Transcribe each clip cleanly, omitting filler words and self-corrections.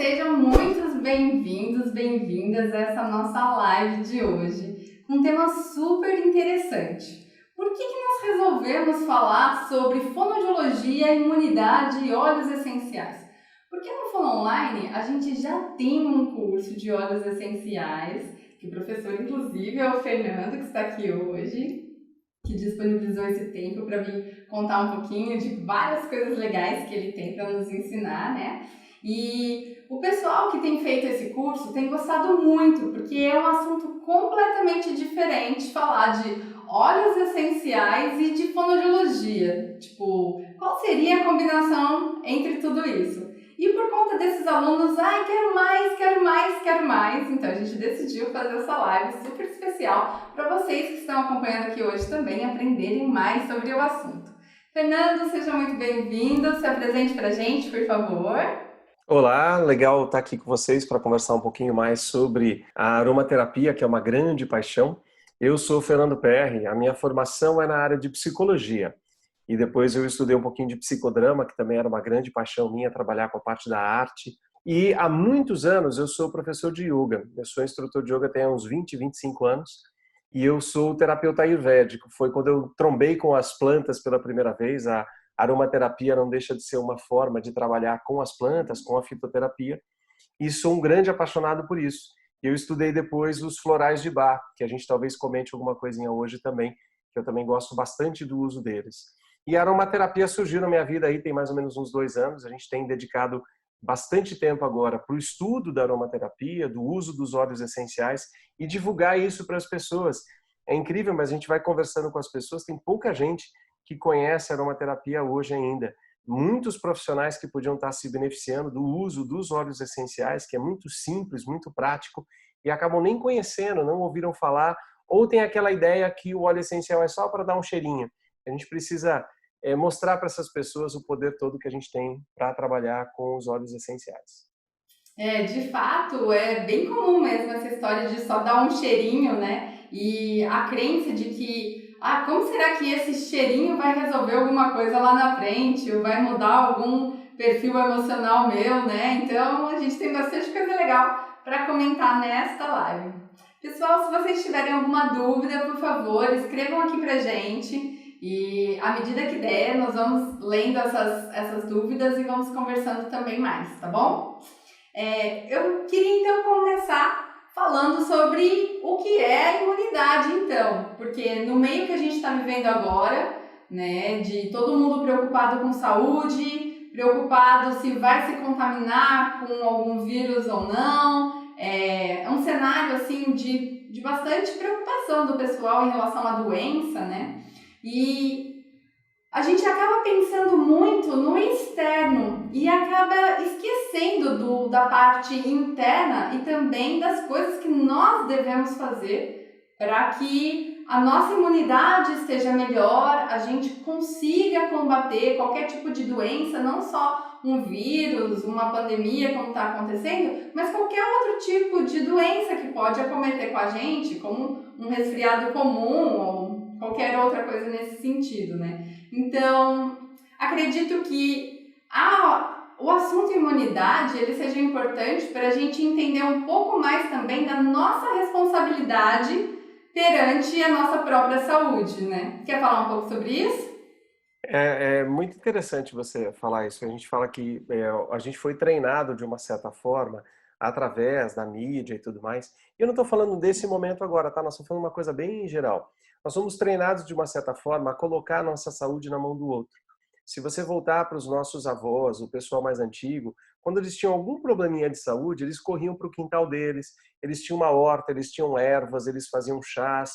sejam muito bem-vindos, bem-vindas a essa nossa live de hoje, um tema super interessante. Por que nós resolvemos falar sobre fonoaudiologia, imunidade e óleos essenciais? Porque no Fono Online a gente já tem um curso de óleos essenciais, que o professor inclusive é o Fernando, que está aqui hoje, que disponibilizou esse tempo para vir contar um pouquinho de várias coisas legais que ele tem para nos ensinar, né? E o pessoal que tem feito esse curso tem gostado muito, porque é um assunto completamente diferente falar de óleos essenciais e de fonoaudiologia. Tipo, qual seria a combinação entre tudo isso? E por conta desses alunos, quero mais, quero mais, quero mais, então a gente decidiu fazer essa live super especial para vocês que estão acompanhando aqui hoje também aprenderem mais sobre o assunto. Fernando, seja muito bem-vindo, se apresente para a gente, por favor. Olá, legal estar aqui com vocês para conversar um pouquinho mais sobre a aromaterapia, que é uma grande paixão. Eu sou o Fernando PR, a minha formação é na área de psicologia e depois eu estudei um pouquinho de psicodrama, que também era uma grande paixão minha, trabalhar com a parte da arte. E há muitos anos eu sou professor de yoga, eu sou instrutor de yoga tem uns 20, 25 anos e eu sou terapeuta ayurvédico. Foi quando eu trombei com as plantas pela primeira vez. A aromaterapia não deixa de ser uma forma de trabalhar com as plantas, com a fitoterapia, e sou um grande apaixonado por isso. Eu estudei depois os florais de Bach, que a gente talvez comente alguma coisinha hoje também, que eu também gosto bastante do uso deles. E a aromaterapia surgiu na minha vida aí tem mais ou menos uns 2 anos. A gente tem dedicado bastante tempo agora para o estudo da aromaterapia, do uso dos óleos essenciais e divulgar isso para as pessoas. É incrível, mas a gente vai conversando com as pessoas, tem pouca gente que conhece a aromaterapia hoje ainda. Muitos profissionais que podiam estar se beneficiando do uso dos óleos essenciais, que é muito simples, muito prático, e acabam nem conhecendo, não ouviram falar, ou tem aquela ideia que o óleo essencial é só para dar um cheirinho. A gente precisa mostrar para essas pessoas o poder todo que a gente tem para trabalhar com os óleos essenciais. De fato, é bem comum mesmo essa história de só dar um cheirinho, né? E a crença de que, como será que esse cheirinho vai resolver alguma coisa lá na frente, ou vai mudar algum perfil emocional meu, né? Então, a gente tem bastante coisa legal para comentar nesta live. Pessoal, se vocês tiverem alguma dúvida, por favor, escrevam aqui pra gente. E à medida que der, nós vamos lendo essas dúvidas e vamos conversando também mais, tá bom? Eu queria então começar falando sobre o que é a imunidade, então, porque no meio que a gente está vivendo agora, né, de todo mundo preocupado com saúde, preocupado se vai se contaminar com algum vírus ou não, é um cenário assim de bastante preocupação do pessoal em relação à doença, né? E a gente acaba pensando muito no externo e acaba esquecendo da parte interna e também das coisas que nós devemos fazer para que a nossa imunidade esteja melhor, a gente consiga combater qualquer tipo de doença, não só um vírus, uma pandemia como está acontecendo, mas qualquer outro tipo de doença que pode acometer com a gente, como um resfriado comum ou qualquer outra coisa nesse sentido, né? Então, acredito que o assunto imunidade ele seja importante para a gente entender um pouco mais também da nossa responsabilidade perante a nossa própria saúde, né? Quer falar um pouco sobre isso? É muito interessante você falar isso. A gente fala que a gente foi treinado de uma certa forma através da mídia e tudo mais. E eu não estou falando desse momento agora, tá? Nós estamos falando uma coisa bem geral. Nós somos treinados de uma certa forma a colocar a nossa saúde na mão do outro. Se você voltar para os nossos avós, o pessoal mais antigo, quando eles tinham algum probleminha de saúde, eles corriam para o quintal deles, eles tinham uma horta, eles tinham ervas, eles faziam chás,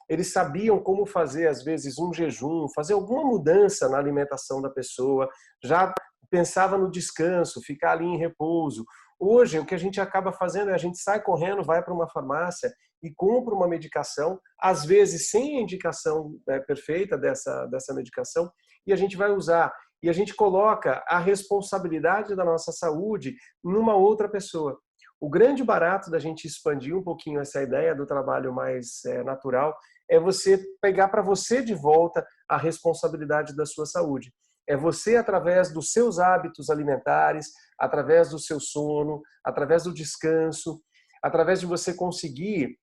eles sabiam como fazer, às vezes, um jejum, fazer alguma mudança na alimentação da pessoa, já pensava no descanso, ficar ali em repouso. Hoje, o que a gente acaba fazendo é a gente sai correndo, vai para uma farmácia e compra uma medicação, às vezes sem a indicação perfeita dessa medicação, e a gente vai usar. E a gente coloca a responsabilidade da nossa saúde numa outra pessoa. O grande barato da gente expandir um pouquinho essa ideia do trabalho mais natural é você pegar para você de volta a responsabilidade da sua saúde. É você, através dos seus hábitos alimentares, através do seu sono, através do descanso, através de você conseguir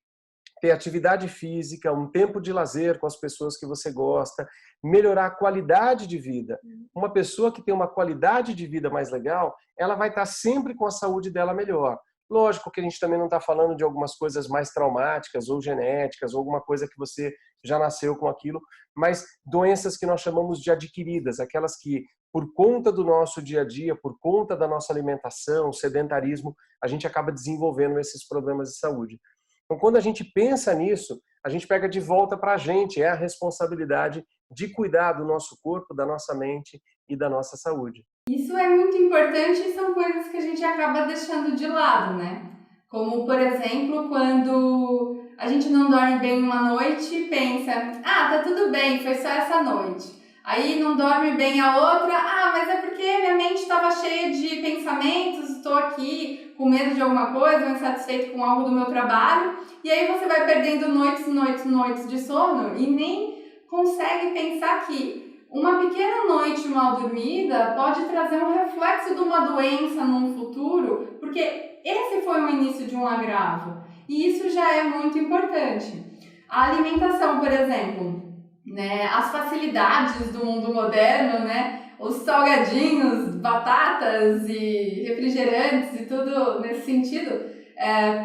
ter atividade física, um tempo de lazer com as pessoas que você gosta, melhorar a qualidade de vida. Uma pessoa que tem uma qualidade de vida mais legal, ela vai estar sempre com a saúde dela melhor. Lógico que a gente também não está falando de algumas coisas mais traumáticas ou genéticas, ou alguma coisa que você já nasceu com aquilo, mas doenças que nós chamamos de adquiridas, aquelas que, por conta do nosso dia a dia, por conta da nossa alimentação, sedentarismo, a gente acaba desenvolvendo esses problemas de saúde. Então, quando a gente pensa nisso, a gente pega de volta para a gente, é a responsabilidade de cuidar do nosso corpo, da nossa mente e da nossa saúde. Isso é muito importante e são coisas que a gente acaba deixando de lado, né? Como, por exemplo, quando a gente não dorme bem uma noite e pensa, tá tudo bem, foi só essa noite. Aí não dorme bem a outra, mas é porque minha mente estava cheia de pensamentos, estou aqui com medo de alguma coisa, ou insatisfeito com algo do meu trabalho, e aí você vai perdendo noites de sono e nem consegue pensar que uma pequena noite mal dormida pode trazer um reflexo de uma doença num futuro, porque esse foi o início de um agravo, e isso já é muito importante. A alimentação, por exemplo, né, as facilidades do mundo moderno, né, os salgadinhos, batatas e refrigerantes e tudo nesse sentido,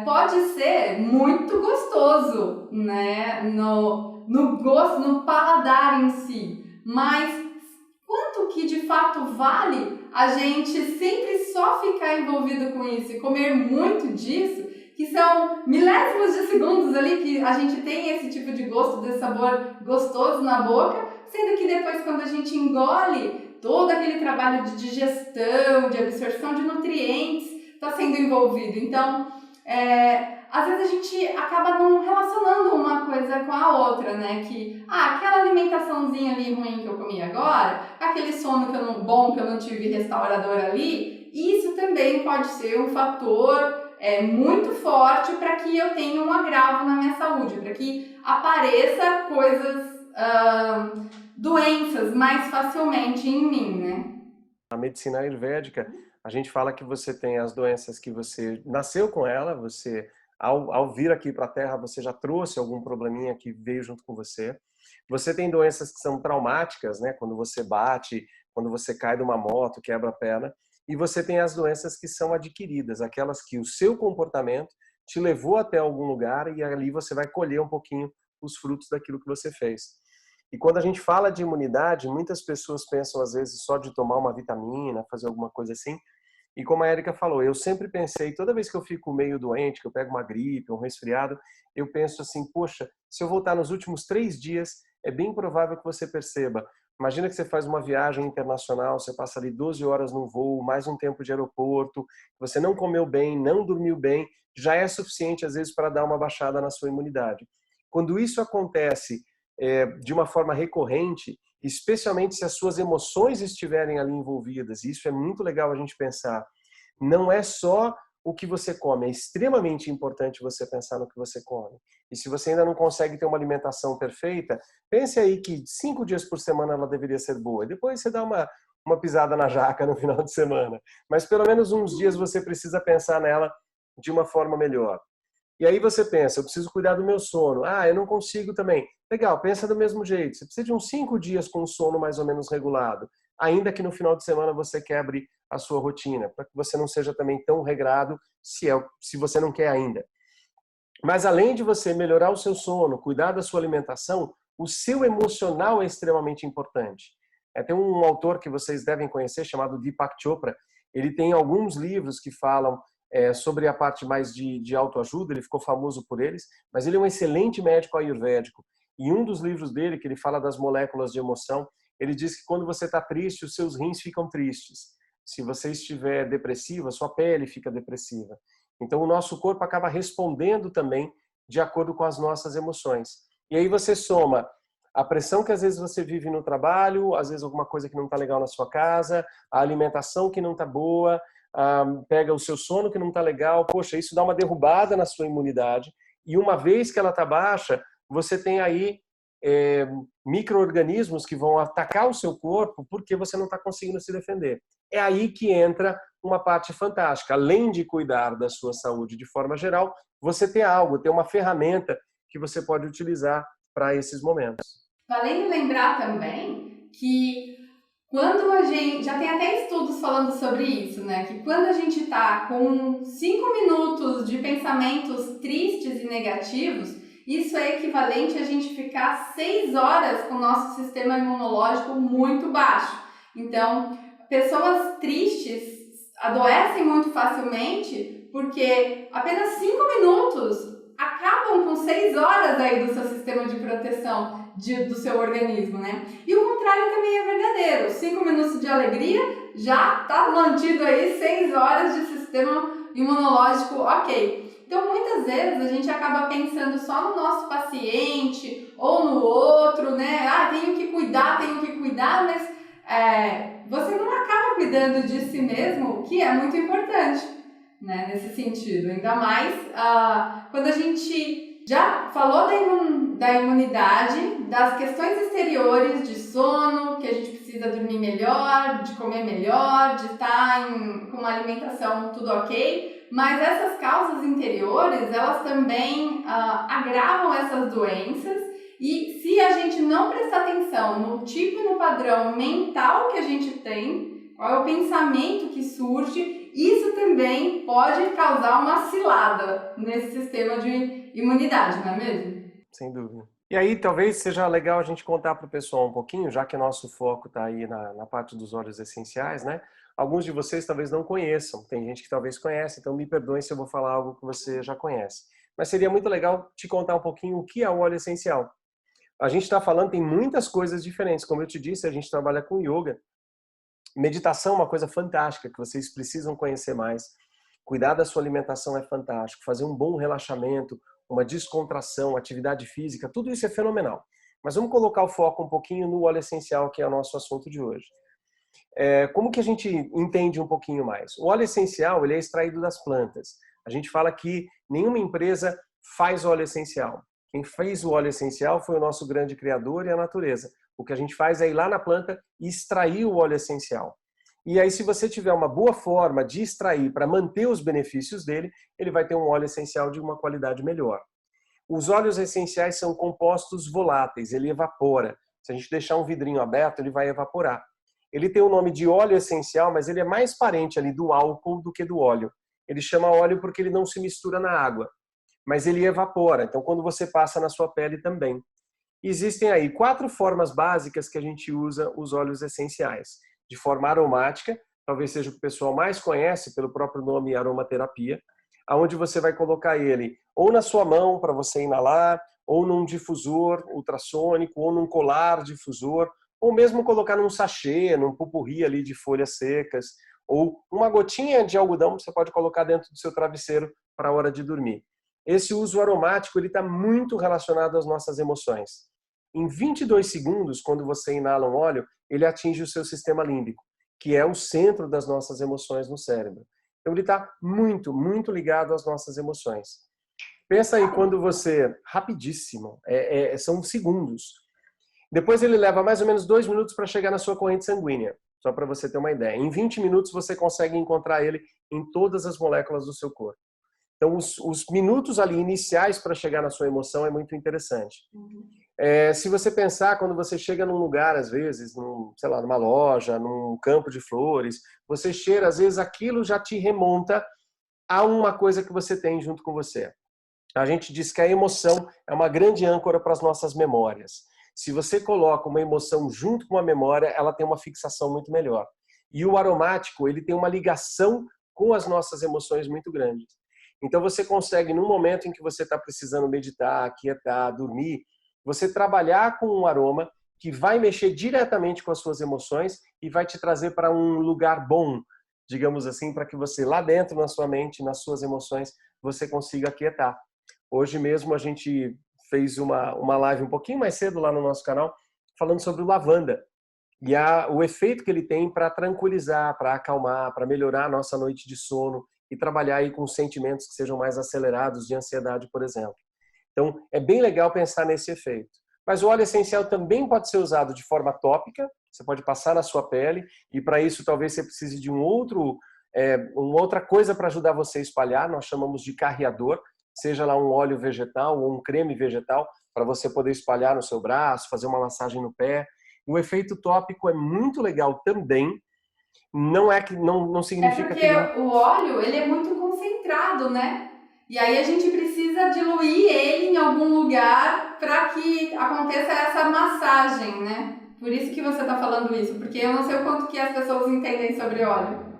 pode ser muito gostoso, né, no gosto, no paladar em si, mas quanto que de fato vale a gente sempre só ficar envolvido com isso e comer muito disso, que são milésimos de segundos ali que a gente tem esse tipo de gosto, desse sabor gostoso na boca, sendo que depois quando a gente engole, todo aquele trabalho de digestão, de absorção de nutrientes está sendo envolvido. Então, às vezes a gente acaba não relacionando uma coisa com a outra, né? Que, aquela alimentaçãozinha ali ruim que eu comi agora, aquele sono bom que eu não tive restaurador ali, isso também pode ser um fator muito forte para que eu tenha um agravo na minha saúde, para que apareça coisas, doenças mais facilmente em mim, né? A medicina ayurvédica, a gente fala que você tem as doenças que você nasceu com ela, você, ao vir aqui para a Terra, você já trouxe algum probleminha que veio junto com você. Você tem doenças que são traumáticas, né? Quando você bate, quando você cai de uma moto, quebra a perna. E você tem as doenças que são adquiridas, aquelas que o seu comportamento te levou até algum lugar e ali você vai colher um pouquinho os frutos daquilo que você fez. E quando a gente fala de imunidade, muitas pessoas pensam às vezes só de tomar uma vitamina, fazer alguma coisa assim. E como a Érica falou, eu sempre pensei, toda vez que eu fico meio doente, que eu pego uma gripe, um resfriado, eu penso assim, poxa, se eu voltar nos últimos 3 dias, é bem provável que você perceba. Imagina que você faz uma viagem internacional, você passa ali 12 horas no voo, mais um tempo de aeroporto, você não comeu bem, não dormiu bem, já é suficiente às vezes para dar uma baixada na sua imunidade. Quando isso acontece de uma forma recorrente, especialmente se as suas emoções estiverem ali envolvidas, e isso é muito legal a gente pensar, não é só o que você come, é extremamente importante você pensar no que você come. E se você ainda não consegue ter uma alimentação perfeita, pense aí que 5 dias por semana ela deveria ser boa. Depois você dá uma pisada na jaca no final de semana. Mas pelo menos uns dias você precisa pensar nela de uma forma melhor. E aí você pensa, eu preciso cuidar do meu sono. Eu não consigo também. Legal, pensa do mesmo jeito. Você precisa de uns 5 dias com sono mais ou menos regulado. Ainda que no final de semana você quebre a sua rotina, para que você não seja também tão regrado se você não quer ainda. Mas além de você melhorar o seu sono, cuidar da sua alimentação, o seu emocional é extremamente importante. Tem um autor que vocês devem conhecer, chamado Deepak Chopra. Ele tem alguns livros que falam sobre a parte mais de autoajuda, ele ficou famoso por eles, mas ele é um excelente médico ayurvédico. E um dos livros dele, que ele fala das moléculas de emoção, ele diz que quando você está triste, os seus rins ficam tristes. Se você estiver depressivo, a sua pele fica depressiva. Então o nosso corpo acaba respondendo também de acordo com as nossas emoções. E aí você soma a pressão que às vezes você vive no trabalho, às vezes alguma coisa que não está legal na sua casa, a alimentação que não está boa, pega o seu sono que não está legal, poxa, isso dá uma derrubada na sua imunidade. E uma vez que ela está baixa, você tem aí micro-organismos que vão atacar o seu corpo porque você não está conseguindo se defender. É aí que entra uma parte fantástica. Além de cuidar da sua saúde de forma geral, você tem algo, tem uma ferramenta que você pode utilizar para esses momentos. Valendo lembrar também que quando a gente, já tem até estudos falando sobre isso, né? Que quando a gente tá com 5 minutos de pensamentos tristes e negativos, isso é equivalente a gente ficar 6 horas com o nosso sistema imunológico muito baixo. Então, pessoas tristes adoecem muito facilmente porque apenas 5 minutos acabam com 6 horas aí do seu sistema de proteção do seu organismo, né? E o contrário também é verdadeiro. 5 minutos de alegria já está mantido aí 6 horas de sistema imunológico ok. Então, muitas vezes a gente acaba pensando só no nosso paciente ou no outro, né? Ah, tenho que cuidar, mas você não acaba cuidando de si mesmo, que é muito importante, né? Nesse sentido. Ainda mais quando a gente já falou da imunidade, das questões exteriores, de sono, que a gente precisa dormir melhor, de comer melhor, de estar com uma alimentação tudo ok, mas essas causas interiores, elas também agravam essas doenças e se a gente não prestar atenção no tipo e no padrão mental que a gente tem, qual é o pensamento que surge, isso também pode causar uma cilada nesse sistema de imunidade, não é mesmo? Sem dúvida. E aí, talvez seja legal a gente contar para o pessoal um pouquinho, já que nosso foco está aí na parte dos óleos essenciais, né? Alguns de vocês talvez não conheçam, tem gente que talvez conhece, então me perdoem se eu vou falar algo que você já conhece. Mas seria muito legal te contar um pouquinho o que é o óleo essencial. A gente está falando, tem muitas coisas diferentes. Como eu te disse, a gente trabalha com yoga. Meditação é uma coisa fantástica que vocês precisam conhecer mais. Cuidar da sua alimentação é fantástico. Fazer um bom relaxamento, uma descontração, atividade física, tudo isso é fenomenal. Mas vamos colocar o foco um pouquinho no óleo essencial, que é o nosso assunto de hoje. Como que a gente entende um pouquinho mais? O óleo essencial ele é extraído das plantas. A gente fala que nenhuma empresa faz óleo essencial. Quem fez o óleo essencial foi o nosso grande criador e a natureza. O que a gente faz é ir lá na planta e extrair o óleo essencial. E aí, se você tiver uma boa forma de extrair para manter os benefícios dele, ele vai ter um óleo essencial de uma qualidade melhor. Os óleos essenciais são compostos voláteis, ele evapora. Se a gente deixar um vidrinho aberto, ele vai evaporar. Ele tem o nome de óleo essencial, mas ele é mais parente ali do álcool do que do óleo. Ele chama óleo porque ele não se mistura na água, mas ele evapora. Então, quando você passa na sua pele também. Existem aí 4 formas básicas que a gente usa os óleos essenciais. De forma aromática, talvez seja o que o pessoal mais conhece pelo próprio nome aromaterapia, aonde você vai colocar ele ou na sua mão para você inalar, ou num difusor ultrassônico, ou num colar difusor, ou mesmo colocar num sachê, num pupurri ali de folhas secas, ou uma gotinha de algodão que você pode colocar dentro do seu travesseiro para a hora de dormir. Esse uso aromático ele está muito relacionado às nossas emoções. Em 22 segundos, quando você inala um óleo, ele atinge o seu sistema límbico, que é o centro das nossas emoções no cérebro. Então ele está muito, muito ligado às nossas emoções. Pensa aí quando você, rapidíssimo, são segundos. Depois ele leva mais ou menos 2 minutos para chegar na sua corrente sanguínea, só para você ter uma ideia. Em 20 minutos você consegue encontrar ele em todas as moléculas do seu corpo. Então os minutos ali iniciais para chegar na sua emoção é muito interessante. Se você pensar, quando você chega num lugar, às vezes, sei lá, numa loja, num campo de flores, você cheira, às vezes aquilo já te remonta a uma coisa que você tem junto com você. A gente diz que a emoção é uma grande âncora para as nossas memórias. Se você coloca uma emoção junto com uma memória, ela tem uma fixação muito melhor. E o aromático, ele tem uma ligação com as nossas emoções muito grande. Então você consegue, num momento em que você está precisando meditar, aquietar, dormir, você trabalhar com um aroma que vai mexer diretamente com as suas emoções e vai te trazer para um lugar bom, digamos assim, para que você lá dentro, na sua mente, nas suas emoções, você consiga aquietar. Hoje mesmo a gente fez uma live um pouquinho mais cedo lá no nosso canal, falando sobre o lavanda e o efeito que ele tem para tranquilizar, para acalmar, para melhorar a nossa noite de sono e trabalhar aí com sentimentos que sejam mais acelerados de ansiedade, por exemplo. Então, é bem legal pensar nesse efeito. Mas o óleo essencial também pode ser usado de forma tópica, você pode passar na sua pele, e para isso talvez você precise de uma outra coisa para ajudar você a espalhar, nós chamamos de carreador, seja lá um óleo vegetal ou um creme vegetal, para você poder espalhar no seu braço, fazer uma massagem no pé. O efeito tópico é muito legal também, não é que não É significa que porque ele o óleo, ele é muito concentrado, né? E aí a gente precisa diluir ele em algum lugar para que aconteça essa massagem, né? Por isso que você está falando isso, porque eu não sei o quanto que as pessoas entendem sobre óleo.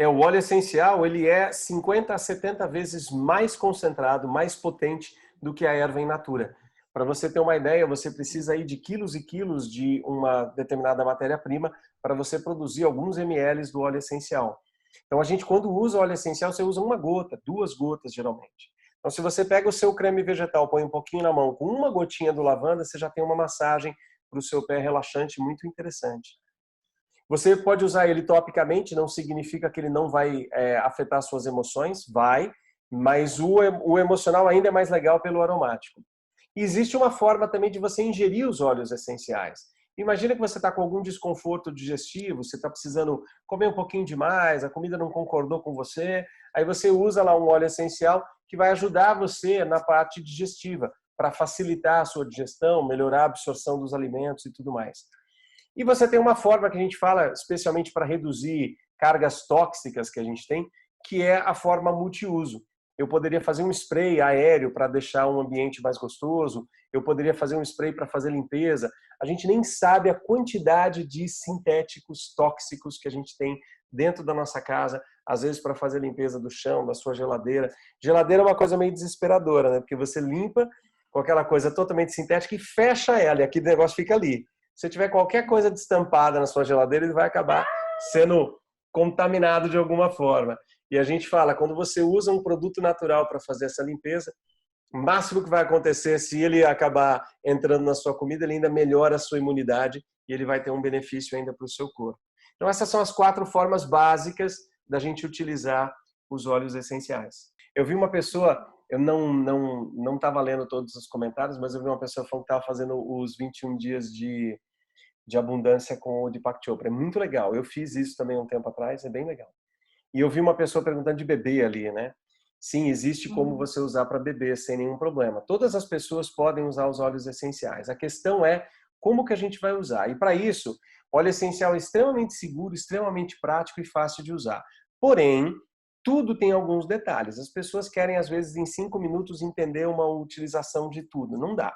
o óleo essencial, ele é 50 a 70 vezes mais concentrado, mais potente do que a erva in natura. Para você ter uma ideia, você precisa aí de quilos e quilos de uma determinada matéria-prima para você produzir alguns ml do óleo essencial. Então a gente, quando usa óleo essencial, você usa uma gota, 2 gotas geralmente. Então se você pega o seu creme vegetal, põe um pouquinho na mão, com uma gotinha do lavanda, você já tem uma massagem para o seu pé relaxante muito interessante. Você pode usar ele topicamente, não significa que ele não vai afetar suas emoções, vai, mas o emocional ainda é mais legal pelo aromático. E existe uma forma também de você ingerir os óleos essenciais. Imagina que você está com algum desconforto digestivo, você está precisando comer um pouquinho demais, a comida não concordou com você, aí você usa lá um óleo essencial que vai ajudar você na parte digestiva, para facilitar a sua digestão, melhorar a absorção dos alimentos e tudo mais. E você tem uma forma que a gente fala, especialmente para reduzir cargas tóxicas que a gente tem, que é a forma multiuso. Eu poderia fazer um spray aéreo para deixar um ambiente mais gostoso, eu poderia fazer um spray para fazer limpeza. A gente nem sabe a quantidade de sintéticos tóxicos que a gente tem dentro da nossa casa, às vezes para fazer limpeza do chão, da sua geladeira. Geladeira é uma coisa meio desesperadora, né? Porque você limpa com aquela coisa totalmente sintética e fecha ela, e aquele negócio fica ali. Se tiver qualquer coisa destampada na sua geladeira, ele vai acabar sendo contaminado de alguma forma. E a gente fala, quando você usa um produto natural para fazer essa limpeza, o máximo que vai acontecer, se ele acabar entrando na sua comida, ele ainda melhora a sua imunidade e ele vai ter um benefício ainda para o seu corpo. Então essas são as 4 formas básicas da gente utilizar os óleos essenciais. Eu vi uma pessoa, eu não estava lendo todos os comentários, mas eu vi uma pessoa falando que estava fazendo os 21 dias de abundância com o Deepak Chopra. É muito legal. Eu fiz isso também um tempo atrás, é bem legal. E eu vi uma pessoa perguntando de bebê ali, né? Sim, existe como você usar para beber sem nenhum problema. Todas as pessoas podem usar os óleos essenciais. A questão é como que a gente vai usar. E para isso, óleo essencial é extremamente seguro, extremamente prático e fácil de usar. Porém, tudo tem alguns detalhes. As pessoas querem, às vezes, em 5 minutos entender uma utilização de tudo. Não dá.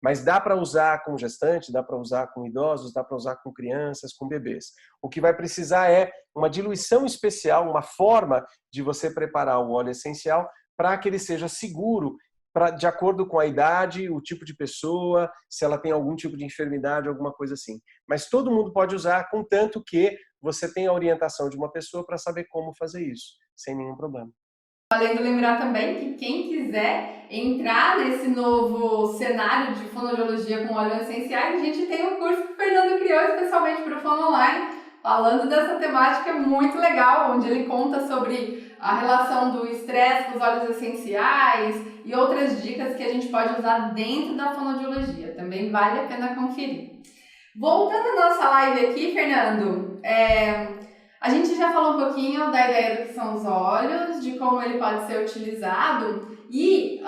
Mas dá para usar com gestante, dá para usar com idosos, dá para usar com crianças, com bebês. O que vai precisar é uma diluição especial, uma forma de você preparar o óleo essencial para que ele seja seguro, de acordo com a idade, o tipo de pessoa, se ela tem algum tipo de enfermidade, alguma coisa assim. Mas todo mundo pode usar, contanto que você tenha a orientação de uma pessoa para saber como fazer isso, sem nenhum problema. Além de lembrar também que quem quiser entrar nesse novo cenário de fonoaudiologia com óleos essenciais, a gente tem um curso que o Fernando criou especialmente para o Fono Online, falando dessa temática muito legal, onde ele conta sobre a relação do estresse com os óleos essenciais e outras dicas que a gente pode usar dentro da fonoaudiologia. Também vale a pena conferir. Voltando à nossa live aqui, Fernando, a gente já falou um pouquinho da ideia do que são os óleos, de como ele pode ser utilizado e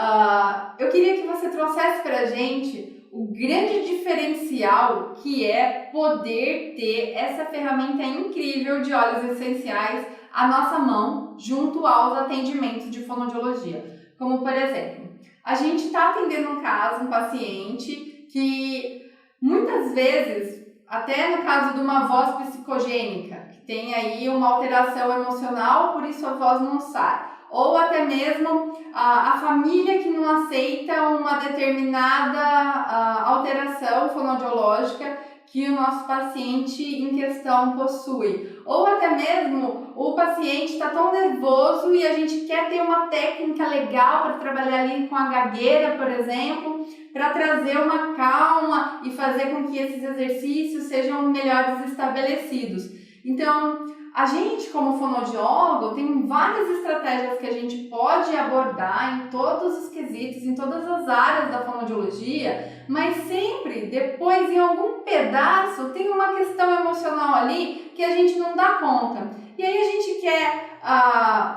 eu queria que você trouxesse para a gente o grande diferencial que é poder ter essa ferramenta incrível de óleos essenciais à nossa mão junto aos atendimentos de fonoaudiologia. Como, por exemplo, a gente está atendendo um paciente que muitas vezes, até no caso de uma voz psicogênica, que tem aí uma alteração emocional, por isso a voz não sai. Ou até mesmo a família que não aceita uma determinada alteração fonoaudiológica que o nosso paciente em questão possui. Ou até mesmo o paciente está tão nervoso e a gente quer ter uma técnica legal para trabalhar ali com a gagueira, por exemplo, para trazer uma calma e fazer com que esses exercícios sejam melhores estabelecidos. Então, A gente, como fonoaudiólogo, tem várias estratégias que a gente pode abordar em todos os quesitos, em todas as áreas da fonoaudiologia, mas sempre, depois, em algum pedaço, tem uma questão emocional ali que a gente não dá conta. E aí a gente quer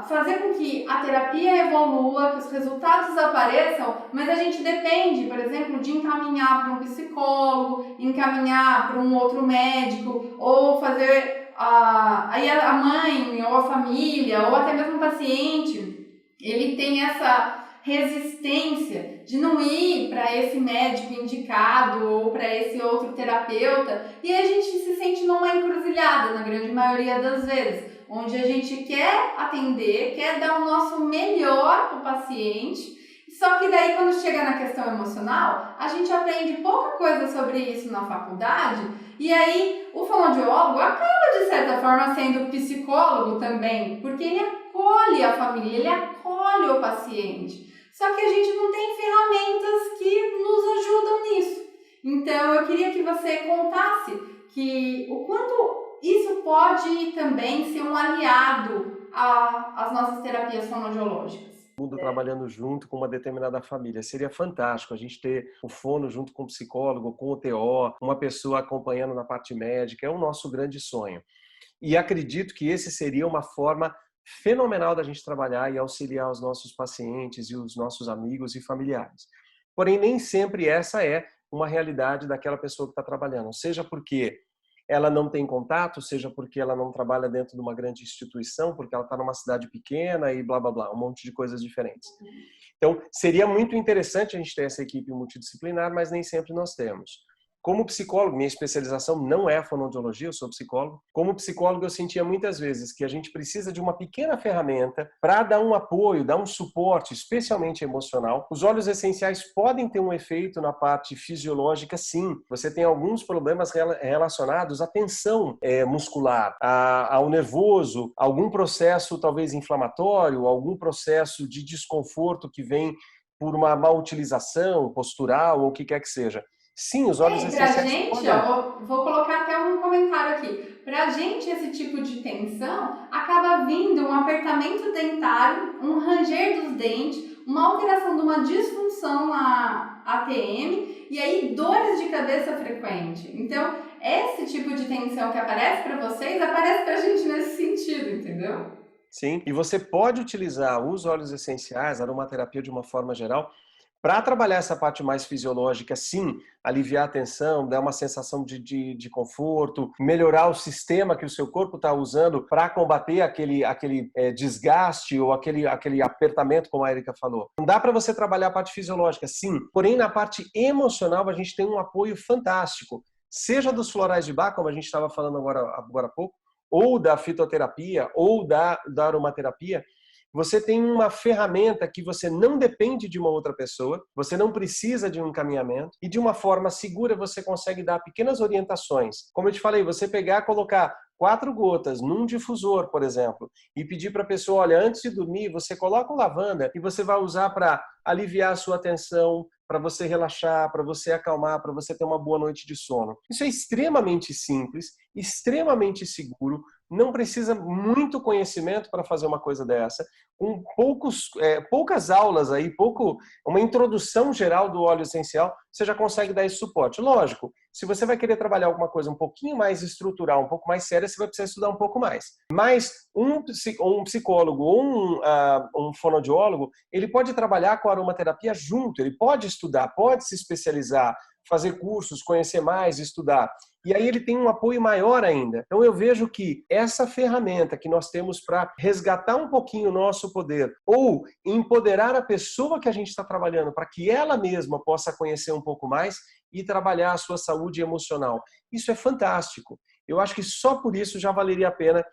fazer com que a terapia evolua, que os resultados apareçam, mas a gente depende, por exemplo, de encaminhar para um psicólogo, encaminhar para um outro médico, ou fazer... aí a mãe, ou a família, ou até mesmo o paciente, ele tem essa resistência de não ir para esse médico indicado ou para esse outro terapeuta, e a gente se sente numa encruzilhada, na grande maioria das vezes, onde a gente quer atender, quer dar o nosso melhor para o paciente, só que daí quando chega na questão emocional, a gente aprende pouca coisa sobre isso na faculdade, e aí o fonoaudiólogo acaba de certa forma sendo psicólogo também, porque ele acolhe a família, ele acolhe o paciente. Só que a gente não tem ferramentas que nos ajudam nisso. Então eu queria que você contasse que o quanto isso pode também ser um aliado às nossas terapias fonoaudiológicas. Mundo trabalhando junto com uma determinada família. Seria fantástico a gente ter o fono junto com o psicólogo, com o TO, uma pessoa acompanhando na parte médica. É o nosso grande sonho. E acredito que esse seria uma forma fenomenal da gente trabalhar e auxiliar os nossos pacientes e os nossos amigos e familiares. Porém, nem sempre essa é uma realidade daquela pessoa que está trabalhando, seja porque ela não tem contato, seja porque ela não trabalha dentro de uma grande instituição, porque ela está numa cidade pequena e blá, blá, blá, um monte de coisas diferentes. Então, seria muito interessante a gente ter essa equipe multidisciplinar, mas nem sempre nós temos. Como psicólogo, minha especialização não é fonoaudiologia, eu sou psicólogo. Como psicólogo, eu sentia muitas vezes que a gente precisa de uma pequena ferramenta para dar um apoio, dar um suporte, especialmente emocional. Os óleos essenciais podem ter um efeito na parte fisiológica, sim. Você tem alguns problemas relacionados à tensão muscular, ao nervoso, algum processo talvez inflamatório, algum processo de desconforto que vem por uma má utilização postural ou o que quer que seja. Sim, os óleos E pra essenciais gente, podem. ó, vou colocar até um comentário aqui. Pra gente, esse tipo de tensão acaba vindo um apertamento dentário, um ranger dos dentes, uma alteração de uma disfunção na ATM e aí dores de cabeça frequente. Então, esse tipo de tensão que aparece pra vocês, aparece pra gente nesse sentido, entendeu? Sim, e você pode utilizar os óleos essenciais, a aromaterapia de uma forma geral, para trabalhar essa parte mais fisiológica, sim, aliviar a tensão, dar uma sensação de conforto, melhorar o sistema que o seu corpo está usando para combater aquele desgaste ou aquele apertamento, como a Erika falou. Não dá para você trabalhar a parte fisiológica, sim, porém na parte emocional a gente tem um apoio fantástico, seja dos florais de Bach, como a gente estava falando agora há pouco, ou da fitoterapia, ou da aromaterapia. Você tem uma ferramenta que você não depende de uma outra pessoa, você não precisa de um encaminhamento e de uma forma segura você consegue dar pequenas orientações. Como eu te falei, você pegar, colocar 4 gotas num difusor, por exemplo, e pedir para a pessoa, olha, antes de dormir, você coloca o lavanda e você vai usar para aliviar a sua tensão, para você relaxar, para você acalmar, para você ter uma boa noite de sono. Isso é extremamente simples, extremamente seguro, não precisa muito conhecimento para fazer uma coisa dessa. Com poucas aulas aí, uma introdução geral do óleo essencial, você já consegue dar esse suporte. Lógico, se você vai querer trabalhar alguma coisa um pouquinho mais estrutural, um pouco mais séria, você vai precisar estudar um pouco mais. Mas um psicólogo ou um fonoaudiólogo, ele pode trabalhar com a aromaterapia junto, ele pode estudar, pode se especializar, fazer cursos, conhecer mais, estudar. E aí ele tem um apoio maior ainda. Então eu vejo que essa ferramenta que nós temos para resgatar um pouquinho o nosso poder ou empoderar a pessoa que a gente está trabalhando para que ela mesma possa conhecer um pouco mais e trabalhar a sua saúde emocional. Isso é fantástico. Eu acho que só por isso já valeria a pena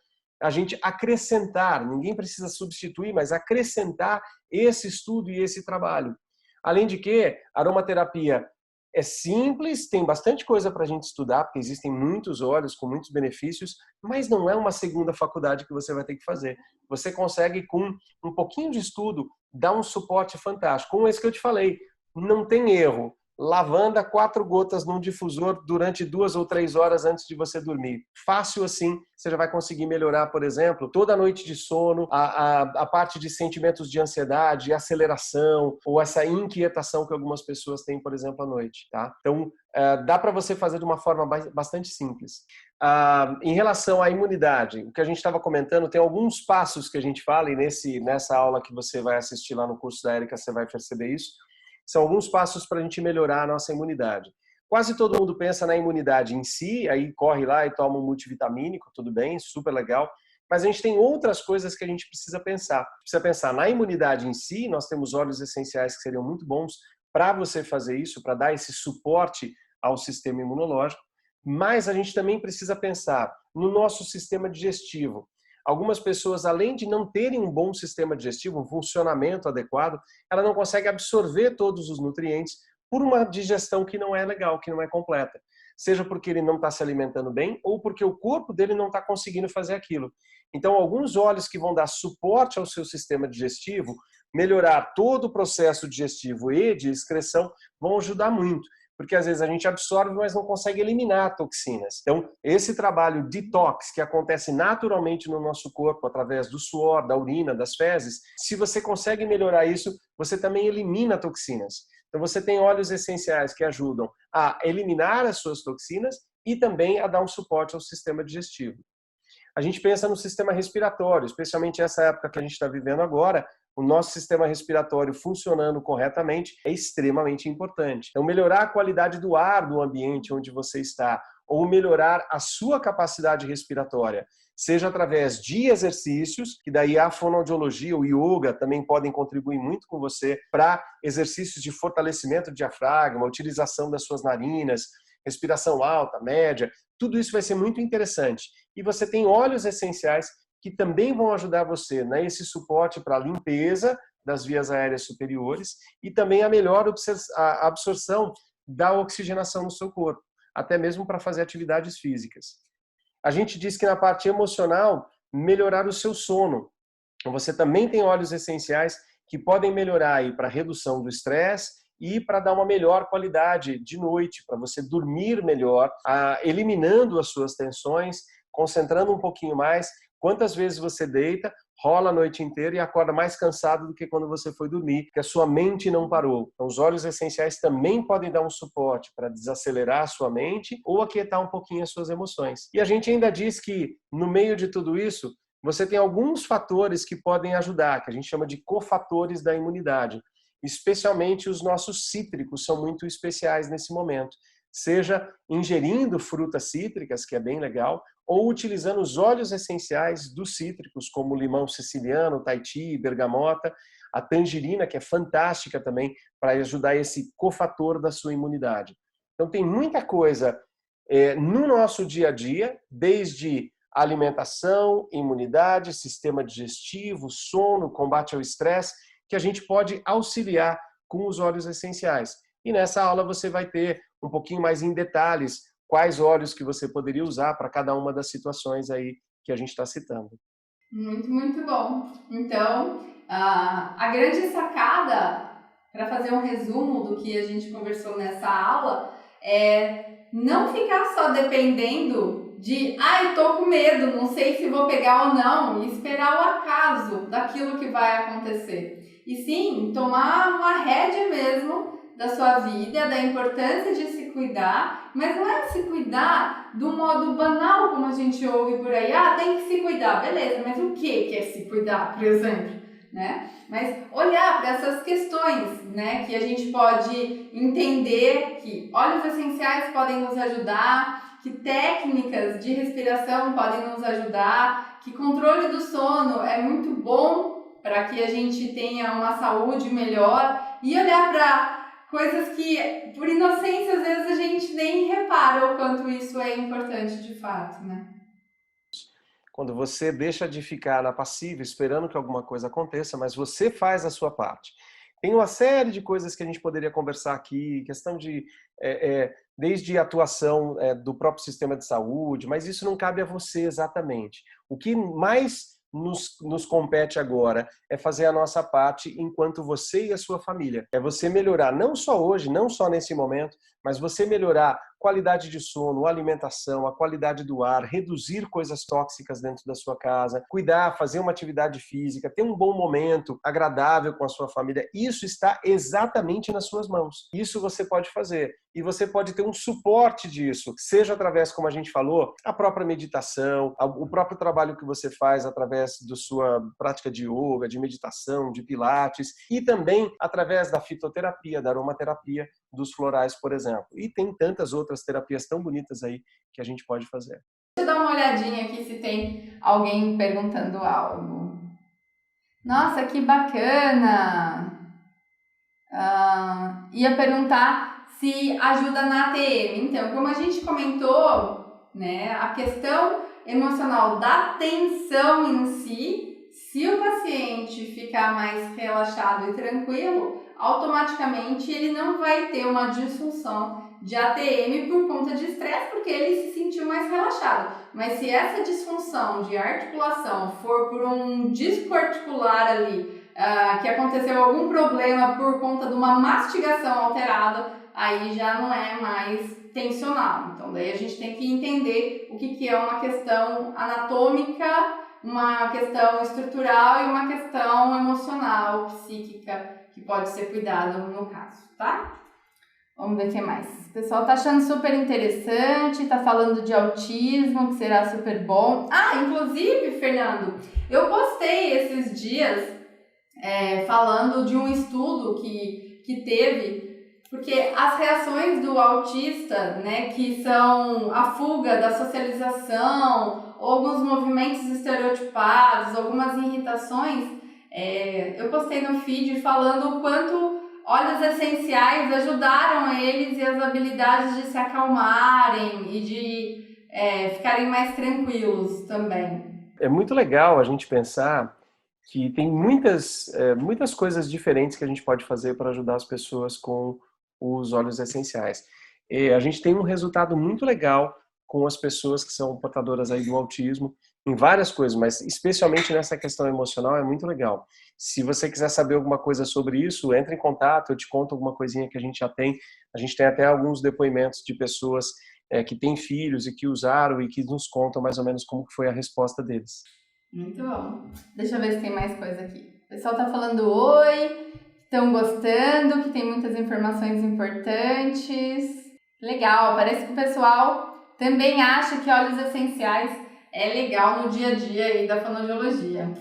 a gente acrescentar, ninguém precisa substituir, mas acrescentar esse estudo e esse trabalho. Além de que a aromaterapia é simples, tem bastante coisa para a gente estudar, porque existem muitos óleos com muitos benefícios, mas não é uma segunda faculdade que você vai ter que fazer. Você consegue, com um pouquinho de estudo, dar um suporte fantástico. Como esse que eu te falei, não tem erro. lavanda, 4 gotas num difusor durante 2 ou 3 horas antes de você dormir. Fácil assim, você já vai conseguir melhorar, por exemplo, toda a noite de sono, a parte de sentimentos de ansiedade, aceleração, ou essa inquietação que algumas pessoas têm, por exemplo, à noite. Tá? Então, dá para você fazer de uma forma bastante simples. Em relação à imunidade, o que a gente estava comentando, tem alguns passos que a gente fala, e nessa aula que você vai assistir lá no curso da Érica, você vai perceber isso. São alguns passos para a gente melhorar a nossa imunidade. Quase todo mundo pensa na imunidade em si, aí corre lá e toma um multivitamínico, tudo bem, super legal. Mas a gente tem outras coisas que a gente precisa pensar. Precisa pensar na imunidade em si, nós temos óleos essenciais que seriam muito bons para você fazer isso, para dar esse suporte ao sistema imunológico. Mas a gente também precisa pensar no nosso sistema digestivo. Algumas pessoas, além de não terem um bom sistema digestivo, um funcionamento adequado, ela não consegue absorver todos os nutrientes por uma digestão que não é legal, que não é completa. Seja porque ele não está se alimentando bem ou porque o corpo dele não está conseguindo fazer aquilo. Então, alguns óleos que vão dar suporte ao seu sistema digestivo, melhorar todo o processo digestivo e de excreção, vão ajudar muito. Porque às vezes a gente absorve, mas não consegue eliminar toxinas. Então, esse trabalho detox que acontece naturalmente no nosso corpo, através do suor, da urina, das fezes, se você consegue melhorar isso, você também elimina toxinas. Então, você tem óleos essenciais que ajudam a eliminar as suas toxinas e também a dar um suporte ao sistema digestivo. A gente pensa no sistema respiratório, especialmente essa época que a gente está vivendo agora, o nosso sistema respiratório funcionando corretamente é extremamente importante. Então, melhorar a qualidade do ar do ambiente onde você está, ou melhorar a sua capacidade respiratória, seja através de exercícios, que daí a fonoaudiologia, o yoga também podem contribuir muito com você para exercícios de fortalecimento do diafragma, utilização das suas narinas, respiração alta, média, tudo isso vai ser muito interessante. E você tem óleos essenciais que também vão ajudar você nesse suporte para a limpeza das vias aéreas superiores e também a melhor absorção da oxigenação no seu corpo, até mesmo para fazer atividades físicas. A gente diz que na parte emocional, melhorar o seu sono. Então, você também tem óleos essenciais que podem melhorar aí para a redução do estresse e para dar uma melhor qualidade de noite, para você dormir melhor, eliminando as suas tensões, concentrando um pouquinho mais. Quantas vezes você deita, rola a noite inteira e acorda mais cansado do que quando você foi dormir, porque a sua mente não parou. Então, os óleos essenciais também podem dar um suporte para desacelerar a sua mente ou aquietar um pouquinho as suas emoções. E a gente ainda diz que, no meio de tudo isso, você tem alguns fatores que podem ajudar, que a gente chama de cofatores da imunidade. Especialmente os nossos cítricos são muito especiais nesse momento. Seja ingerindo frutas cítricas, que é bem legal, ou utilizando os óleos essenciais dos cítricos, como o limão siciliano, taiti, bergamota, a tangerina, que é fantástica também para ajudar esse cofator da sua imunidade. Então tem muita coisa no nosso dia a dia, desde alimentação, imunidade, sistema digestivo, sono, combate ao estresse, que a gente pode auxiliar com os óleos essenciais. E nessa aula você vai ter um pouquinho mais em detalhes quais óleos que você poderia usar para cada uma das situações aí que a gente está citando. Muito, muito bom. Então, a grande sacada, para fazer um resumo do que a gente conversou nessa aula, é não ficar só dependendo de, eu tô com medo, não sei se vou pegar ou não, e esperar o acaso daquilo que vai acontecer. E sim, tomar uma rédea mesmo da sua vida, da importância de se cuidar, mas não é se cuidar do modo banal como a gente ouve por aí, tem que se cuidar, beleza, mas o que é se cuidar, por exemplo, né? Mas olhar para essas questões, né, que a gente pode entender que óleos essenciais podem nos ajudar, que técnicas de respiração podem nos ajudar, que controle do sono é muito bom para que a gente tenha uma saúde melhor e olhar para coisas que, por inocência, às vezes a gente nem repara o quanto isso é importante de fato, né? Quando você deixa de ficar na passiva esperando que alguma coisa aconteça, mas você faz a sua parte. Tem uma série de coisas que a gente poderia conversar aqui, questão de desde a atuação do próprio sistema de saúde, mas isso não cabe a você exatamente. O que mais nos compete agora é fazer a nossa parte enquanto você e a sua família. É você melhorar, não só hoje, não só nesse momento, mas você melhorar qualidade de sono, alimentação, a qualidade do ar, reduzir coisas tóxicas dentro da sua casa, cuidar, fazer uma atividade física, ter um bom momento agradável com a sua família. Isso está exatamente nas suas mãos. Isso você pode fazer. E você pode ter um suporte disso, seja através, como a gente falou, a própria meditação, o próprio trabalho que você faz através da sua prática de yoga, de meditação, de pilates, e também através da fitoterapia, da aromaterapia, dos florais, por exemplo. E tem tantas outras terapias tão bonitas aí que a gente pode fazer. Deixa eu dar uma olhadinha aqui se tem alguém perguntando algo. Nossa, que bacana! Ia perguntar se ajuda na ATM. Então, como a gente comentou, né, a questão emocional da tensão em si, se o paciente ficar mais relaxado e tranquilo, automaticamente ele não vai ter uma disfunção de ATM por conta de estresse, porque ele se sentiu mais relaxado. Mas se essa disfunção de articulação for por um disco articular ali, que aconteceu algum problema por conta de uma mastigação alterada, aí já não é mais tensional. Então daí a gente tem que entender o que é uma questão anatômica, uma questão estrutural e uma questão emocional, psíquica, que pode ser cuidado no caso, tá? Vamos ver o que mais. O pessoal tá achando super interessante, tá falando de autismo, que será super bom. Inclusive, Fernando, eu postei esses dias falando de um estudo que teve, porque as reações do autista, né, que são a fuga da socialização, ou alguns movimentos estereotipados, algumas irritações, eu postei no feed falando o quanto óleos essenciais ajudaram eles e as habilidades de se acalmarem e de ficarem mais tranquilos também. É muito legal a gente pensar que tem muitas coisas diferentes que a gente pode fazer para ajudar as pessoas com os óleos essenciais. E a gente tem um resultado muito legal com as pessoas que são portadoras aí do autismo, em várias coisas, mas especialmente nessa questão emocional é muito legal. Se você quiser saber alguma coisa sobre isso, entre em contato, eu te conto alguma coisinha que a gente já tem. A gente tem até alguns depoimentos de pessoas que têm filhos e que usaram e que nos contam mais ou menos como foi a resposta deles. Muito bom. Deixa eu ver se tem mais coisa aqui. O pessoal tá falando oi, estão gostando, que tem muitas informações importantes. Legal, parece que o pessoal também acha que óleos essenciais é legal no dia a dia aí da fonoaudiologia.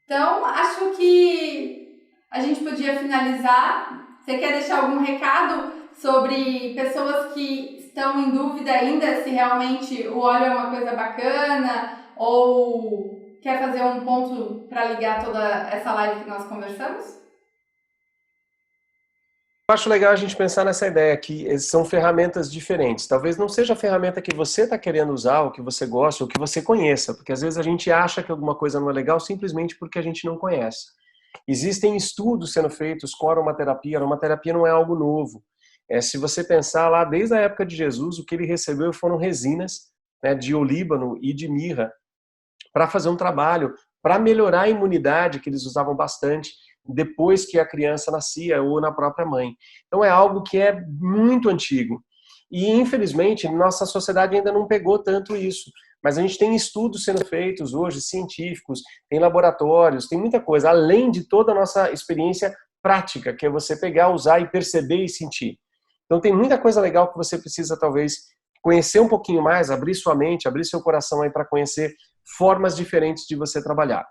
Então, acho que a gente podia finalizar. Você quer deixar algum recado sobre pessoas que estão em dúvida ainda se realmente o óleo é uma coisa bacana ou quer fazer um ponto para ligar toda essa live que nós conversamos? Eu acho legal a gente pensar nessa ideia que são ferramentas diferentes. Talvez não seja a ferramenta que você está querendo usar, ou que você gosta, ou que você conheça, porque às vezes a gente acha que alguma coisa não é legal simplesmente porque a gente não conhece. Existem estudos sendo feitos com aromaterapia. A aromaterapia não é algo novo. Se você pensar lá, desde a época de Jesus, o que ele recebeu foram resinas, né, de olíbano e de mirra para fazer um trabalho, para melhorar a imunidade, que eles usavam bastante, depois que a criança nascia ou na própria mãe. Então é algo que é muito antigo. E infelizmente nossa sociedade ainda não pegou tanto isso. Mas a gente tem estudos sendo feitos hoje, científicos, tem laboratórios, tem muita coisa, além de toda a nossa experiência prática, que é você pegar, usar e perceber e sentir. Então tem muita coisa legal que você precisa talvez conhecer um pouquinho mais, abrir sua mente, abrir seu coração aí para conhecer formas diferentes de você trabalhar.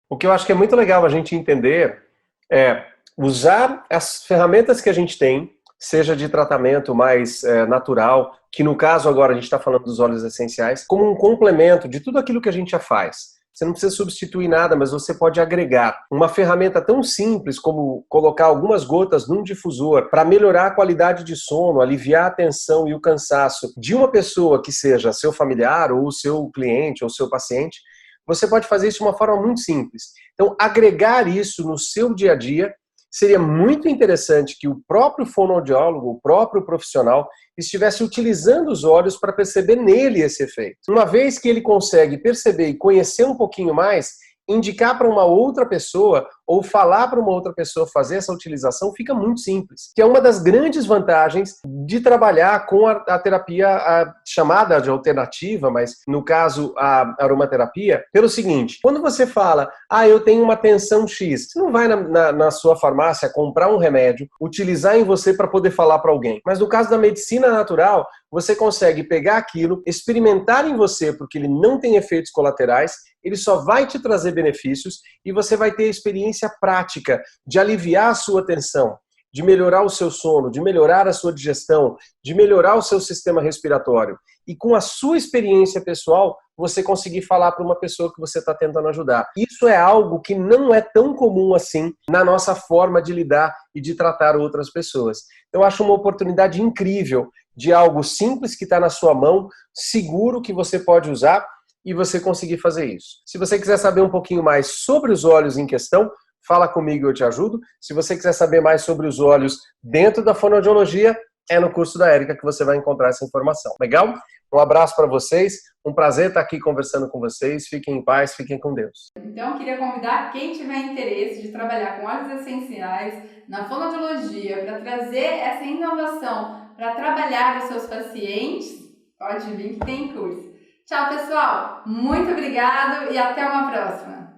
O que eu acho que é muito legal a gente entender é usar as ferramentas que a gente tem, seja de tratamento mais natural, que no caso agora a gente está falando dos óleos essenciais, como um complemento de tudo aquilo que a gente já faz. Você não precisa substituir nada, mas você pode agregar uma ferramenta tão simples como colocar algumas gotas num difusor para melhorar a qualidade de sono, aliviar a tensão e o cansaço de uma pessoa que seja seu familiar ou seu cliente ou seu paciente. Você pode fazer isso de uma forma muito simples. Então, agregar isso no seu dia a dia seria muito interessante que o próprio fonoaudiólogo, o próprio profissional, estivesse utilizando os olhos para perceber nele esse efeito. Uma vez que ele consegue perceber e conhecer um pouquinho mais, indicar para uma outra pessoa ou falar para uma outra pessoa fazer essa utilização fica muito simples, que é uma das grandes vantagens de trabalhar com a terapia chamada de alternativa, mas no caso a aromaterapia, pelo seguinte, quando você fala, eu tenho uma tensão X, você não vai na sua farmácia comprar um remédio, utilizar em você para poder falar para alguém, mas no caso da medicina natural, você consegue pegar aquilo, experimentar em você, porque ele não tem efeitos colaterais, ele só vai te trazer benefícios e você vai ter a experiência prática de aliviar a sua tensão, de melhorar o seu sono, de melhorar a sua digestão, de melhorar o seu sistema respiratório. E com a sua experiência pessoal, você conseguir falar para uma pessoa que você está tentando ajudar. Isso é algo que não é tão comum assim na nossa forma de lidar e de tratar outras pessoas. Então, eu acho uma oportunidade incrível de algo simples que está na sua mão, seguro que você pode usar e você conseguir fazer isso. Se você quiser saber um pouquinho mais sobre os olhos em questão, fala comigo, eu te ajudo. Se você quiser saber mais sobre os olhos dentro da fonoaudiologia, é no curso da Érica que você vai encontrar essa informação. Legal? Um abraço para vocês. Um prazer estar aqui conversando com vocês. Fiquem em paz, fiquem com Deus. Então, eu queria convidar quem tiver interesse de trabalhar com óleos essenciais na fonoaudiologia para trazer essa inovação para trabalhar os seus pacientes, pode vir que tem curso. Tchau, pessoal! Muito obrigado e até uma próxima!